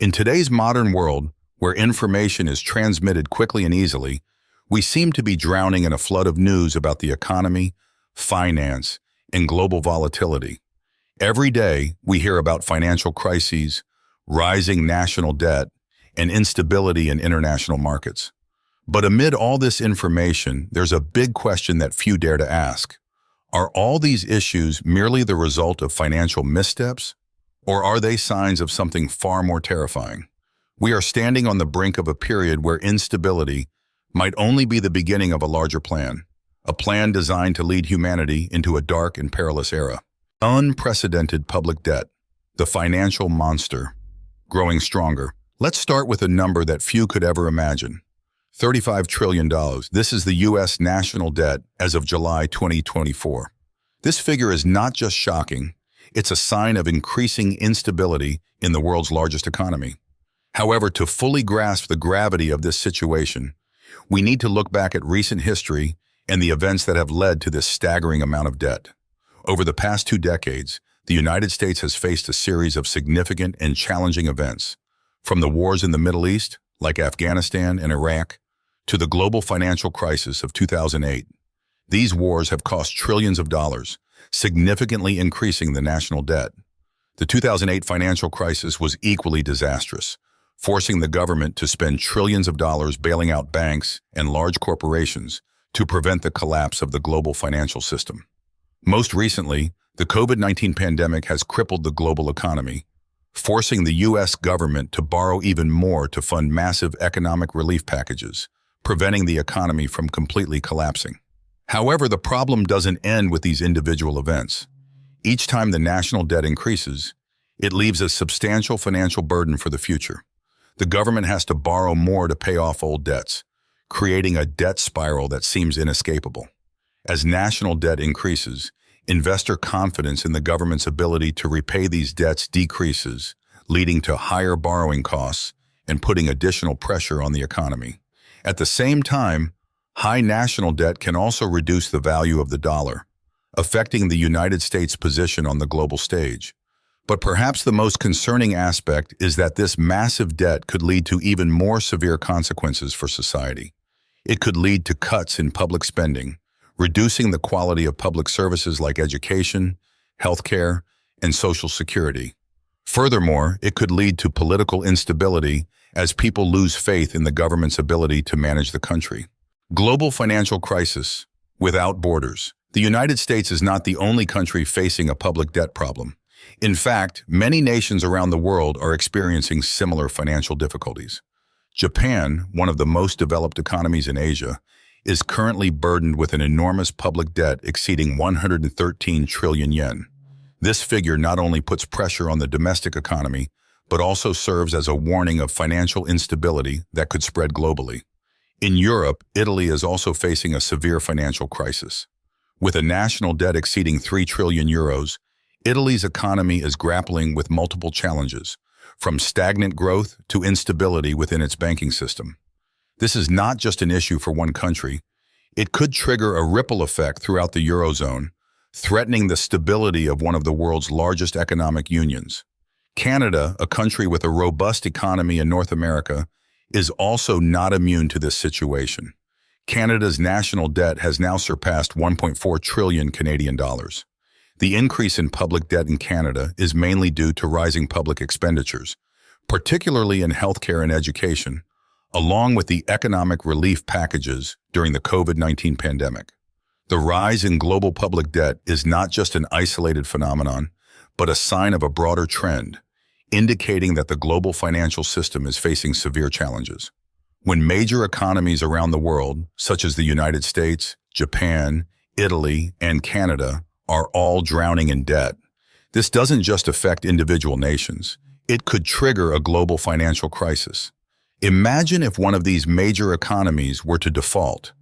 In today's modern world, where information is transmitted quickly and easily, we seem to be drowning in a flood of news about the economy, finance, and global volatility. Every day, we hear about financial crises, rising national debt, and instability in international markets. But amid all this information, there's a big question that few dare to ask. Are all these issues merely the result of financial missteps, or are they signs of something far more terrifying? We are standing on the brink of a period where instability might only be the beginning of a larger plan, a plan designed to lead humanity into a dark and perilous era. Unprecedented public debt, the financial monster, growing stronger. Let's start with a number that few could ever imagine. $35 trillion. This is the U.S. national debt as of July 2024. This figure is not just shocking, it's a sign of increasing instability in the world's largest economy. However, to fully grasp the gravity of this situation, we need to look back at recent history and the events that have led to this staggering amount of debt. Over the past 2 decades, the United States has faced a series of significant and challenging events, from the wars in the Middle East, like Afghanistan and Iraq, to the global financial crisis of 2008. These wars have cost trillions of dollars, significantly increasing the national debt. The 2008 financial crisis was equally disastrous, forcing the government to spend trillions of dollars bailing out banks and large corporations to prevent the collapse of the global financial system. Most recently, the COVID-19 pandemic has crippled the global economy, forcing the U.S. government to borrow even more to fund massive economic relief packages, preventing the economy from completely collapsing. However, the problem doesn't end with these individual events. Each time the national debt increases, it leaves a substantial financial burden for the future. The government has to borrow more to pay off old debts, creating a debt spiral that seems inescapable. As national debt increases, investor confidence in the government's ability to repay these debts decreases, leading to higher borrowing costs and putting additional pressure on the economy. At the same time, high national debt can also reduce the value of the dollar, affecting the United States' position on the global stage. But perhaps the most concerning aspect is that this massive debt could lead to even more severe consequences for society. It could lead to cuts in public spending, reducing the quality of public services like education, healthcare, and social security. Furthermore, it could lead to political instability as people lose faith in the government's ability to manage the country. Global financial crisis without borders. The United States is not the only country facing a public debt problem. In fact, many nations around the world are experiencing similar financial difficulties. Japan, one of the most developed economies in Asia, is currently burdened with an enormous public debt exceeding 113 trillion yen. This figure not only puts pressure on the domestic economy, but also serves as a warning of financial instability that could spread globally. In Europe, Italy is also facing a severe financial crisis. With a national debt exceeding 3 trillion euros, Italy's economy is grappling with multiple challenges, from stagnant growth to instability within its banking system. This is not just an issue for one country. It could trigger a ripple effect throughout the Eurozone, threatening the stability of one of the world's largest economic unions. Canada, a country with a robust economy in North America, is also not immune to this situation. Canada's national debt has now surpassed 1.4 trillion Canadian dollars. The increase in public debt in Canada is mainly due to rising public expenditures, particularly in healthcare and education, along with the economic relief packages during the COVID-19 pandemic. The rise in global public debt is not just an isolated phenomenon, but a sign of a broader trend, indicating that the global financial system is facing severe challenges. When major economies around the world, such as the United States, Japan, Italy, and Canada, are all drowning in debt, this doesn't just affect individual nations. It could trigger a global financial crisis. Imagine if one of these major economies were to default.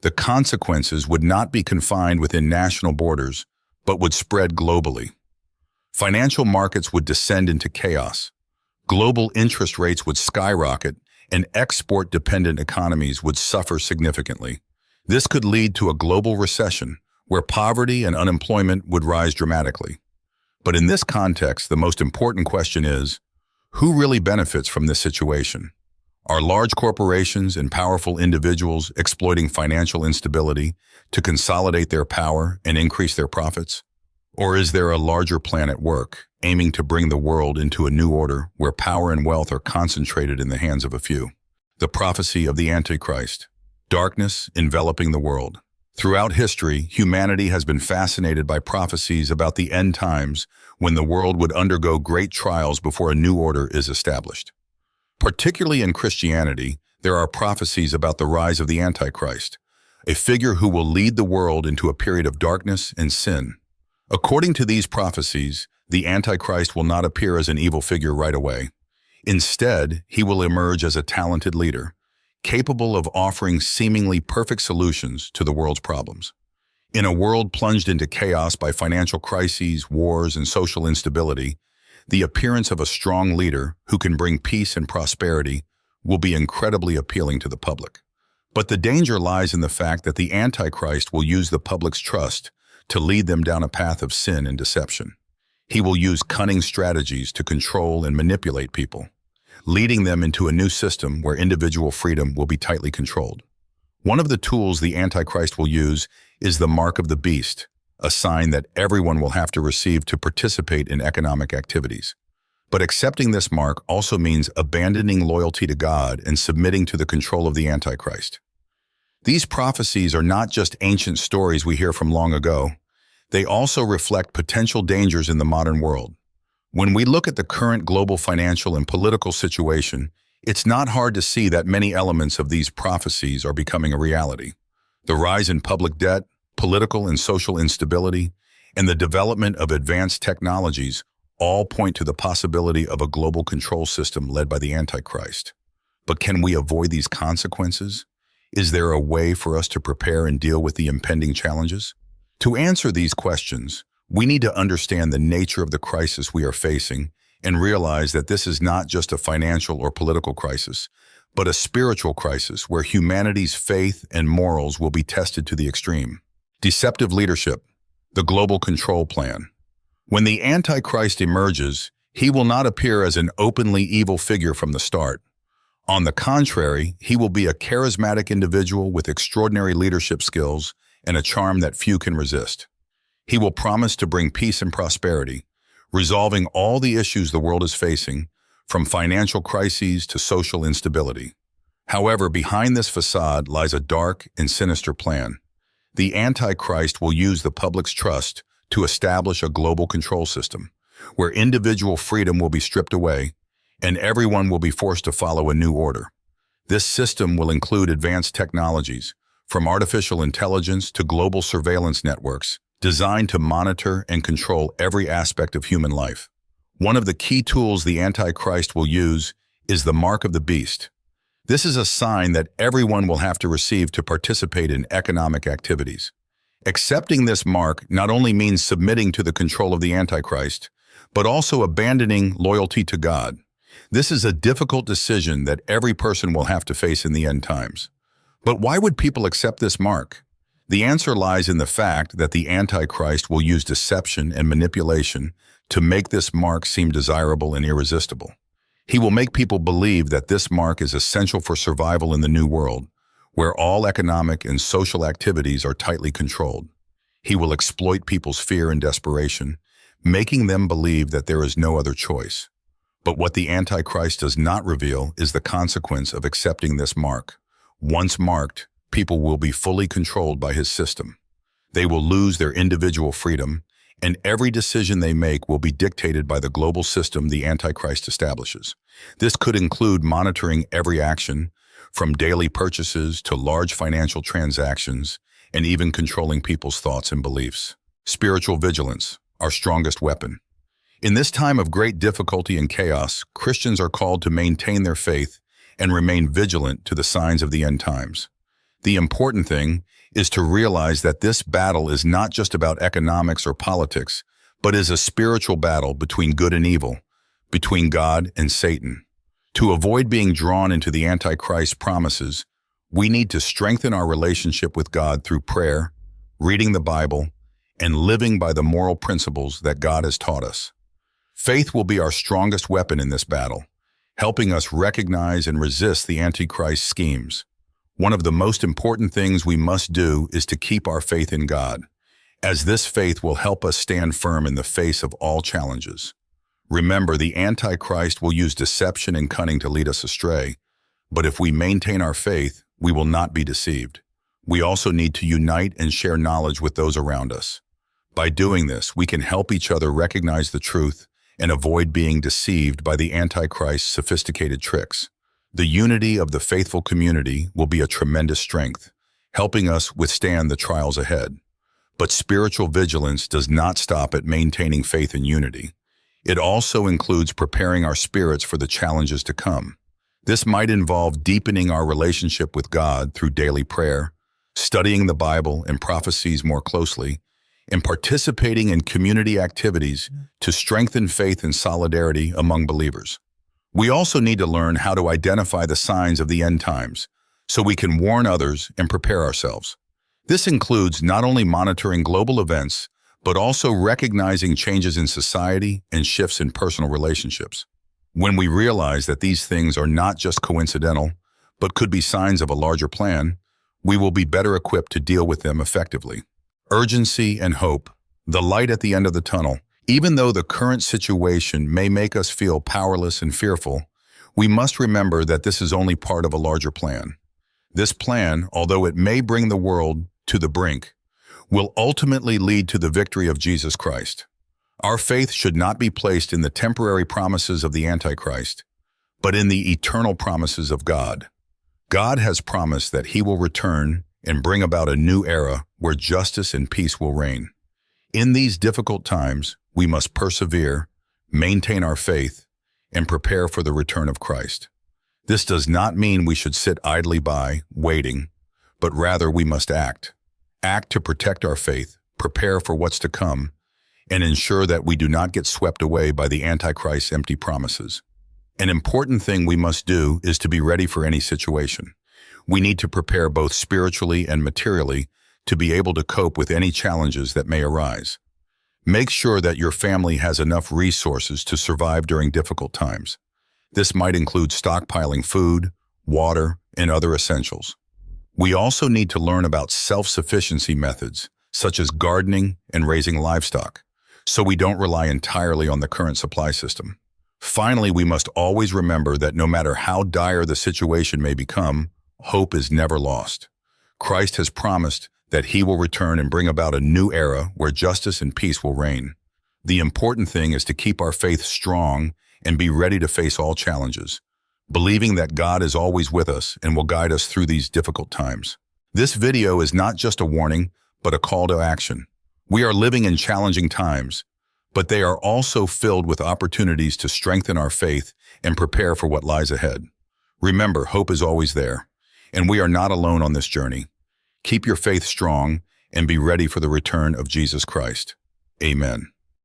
The consequences would not be confined within national borders, but would spread globally. Financial markets would descend into chaos. Global interest rates would skyrocket, and export-dependent economies would suffer significantly. This could lead to a global recession, where poverty and unemployment would rise dramatically. But in this context, the most important question is, Who really benefits from this situation? Are large corporations and powerful individuals exploiting financial instability to consolidate their power and increase their profits? Or is there a larger plan at work, aiming to bring the world into a new order where power and wealth are concentrated in the hands of a few? The prophecy of the Antichrist. Darkness enveloping the world. Throughout history, humanity has been fascinated by prophecies about the end times when the world would undergo great trials before a new order is established. Particularly in Christianity, there are prophecies about the rise of the Antichrist, a figure who will lead the world into a period of darkness and sin. According to these prophecies, the Antichrist will not appear as an evil figure right away. Instead, he will emerge as a talented leader, capable of offering seemingly perfect solutions to the world's problems. In a world plunged into chaos by financial crises, wars, and social instability, the appearance of a strong leader who can bring peace and prosperity will be incredibly appealing to the public. But the danger lies in the fact that the Antichrist will use the public's trust to lead them down a path of sin and deception. He will use cunning strategies to control and manipulate people, leading them into a new system where individual freedom will be tightly controlled. One of the tools the Antichrist will use is the mark of the beast, a sign that everyone will have to receive to participate in economic activities. But accepting this mark also means abandoning loyalty to God and submitting to the control of the Antichrist. These prophecies are not just ancient stories we hear from long ago. They also reflect potential dangers in the modern world. When we look at the current global financial and political situation, it's not hard to see that many elements of these prophecies are becoming a reality. The rise in public debt, political and social instability, and the development of advanced technologies all point to the possibility of a global control system led by the Antichrist. But can we avoid these consequences? Is there a way for us to prepare and deal with the impending challenges? To answer these questions, we need to understand the nature of the crisis we are facing and realize that this is not just a financial or political crisis, but a spiritual crisis where humanity's faith and morals will be tested to the extreme. Deceptive leadership, the global control plan. When the Antichrist emerges, he will not appear as an openly evil figure from the start. On the contrary, he will be a charismatic individual with extraordinary leadership skills and a charm that few can resist. He will promise to bring peace and prosperity, resolving all the issues the world is facing, from financial crises to social instability. However, behind this facade lies a dark and sinister plan. The Antichrist will use the public's trust to establish a global control system, where individual freedom will be stripped away and everyone will be forced to follow a new order. This system will include advanced technologies, from artificial intelligence to global surveillance networks, designed to monitor and control every aspect of human life. One of the key tools the Antichrist will use is the mark of the beast. This is a sign that everyone will have to receive to participate in economic activities. Accepting this mark not only means submitting to the control of the Antichrist, but also abandoning loyalty to God. This is a difficult decision that every person will have to face in the end times. But why would people accept this mark? The answer lies in the fact that the Antichrist will use deception and manipulation to make this mark seem desirable and irresistible. He will make people believe that this mark is essential for survival in the new world, where all economic and social activities are tightly controlled. He will exploit people's fear and desperation, making them believe that there is no other choice. But what the Antichrist does not reveal is the consequence of accepting this mark. Once marked, people will be fully controlled by his system. They will lose their individual freedom, and every decision they make will be dictated by the global system the Antichrist establishes. This could include monitoring every action, from daily purchases to large financial transactions, and even controlling people's thoughts and beliefs. Spiritual vigilance, our strongest weapon. In this time of great difficulty and chaos, Christians are called to maintain their faith and remain vigilant to the signs of the end times. The important thing is to realize that this battle is not just about economics or politics, but is a spiritual battle between good and evil, between God and Satan. To avoid being drawn into the Antichrist's promises, we need to strengthen our relationship with God through prayer, reading the Bible, and living by the moral principles that God has taught us. Faith will be our strongest weapon in this battle, helping us recognize and resist the Antichrist schemes. One of the most important things we must do is to keep our faith in God, as this faith will help us stand firm in the face of all challenges. Remember, the Antichrist will use deception and cunning to lead us astray, but if we maintain our faith, we will not be deceived. We also need to unite and share knowledge with those around us. By doing this, we can help each other recognize the truth and avoid being deceived by the Antichrist's sophisticated tricks. The unity of the faithful community will be a tremendous strength, helping us withstand the trials ahead. But spiritual vigilance does not stop at maintaining faith and unity. It also includes preparing our spirits for the challenges to come. This might involve deepening our relationship with God through daily prayer, studying the Bible and prophecies more closely, and participating in community activities to strengthen faith and solidarity among believers. We also need to learn how to identify the signs of the end times so we can warn others and prepare ourselves. This includes not only monitoring global events, but also recognizing changes in society and shifts in personal relationships. When we realize that these things are not just coincidental, but could be signs of a larger plan, we will be better equipped to deal with them effectively. Urgency and hope, the light at the end of the tunnel. Even though the current situation may make us feel powerless and fearful, we must remember that this is only part of a larger plan. This plan, although it may bring the world to the brink, will ultimately lead to the victory of Jesus Christ. Our faith should not be placed in the temporary promises of the Antichrist, but in the eternal promises of God. God has promised that He will return and bring about a new era where justice and peace will reign. In these difficult times, we must persevere, maintain our faith, and prepare for the return of Christ. This does not mean we should sit idly by, waiting, but rather we must act. Act to protect our faith, prepare for what's to come, and ensure that we do not get swept away by the Antichrist's empty promises. An important thing we must do is to be ready for any situation. We need to prepare both spiritually and materially to be able to cope with any challenges that may arise. Make sure that your family has enough resources to survive during difficult times. This might include stockpiling food, water, and other essentials. We also need to learn about self-sufficiency methods, such as gardening and raising livestock, so we don't rely entirely on the current supply system. Finally, we must always remember that no matter how dire the situation may become, hope is never lost. Christ has promised that He will return and bring about a new era where justice and peace will reign. The important thing is to keep our faith strong and be ready to face all challenges, believing that God is always with us and will guide us through these difficult times. This video is not just a warning, but a call to action. We are living in challenging times, but they are also filled with opportunities to strengthen our faith and prepare for what lies ahead. Remember, hope is always there, and we are not alone on this journey. Keep your faith strong and be ready for the return of Jesus Christ. Amen.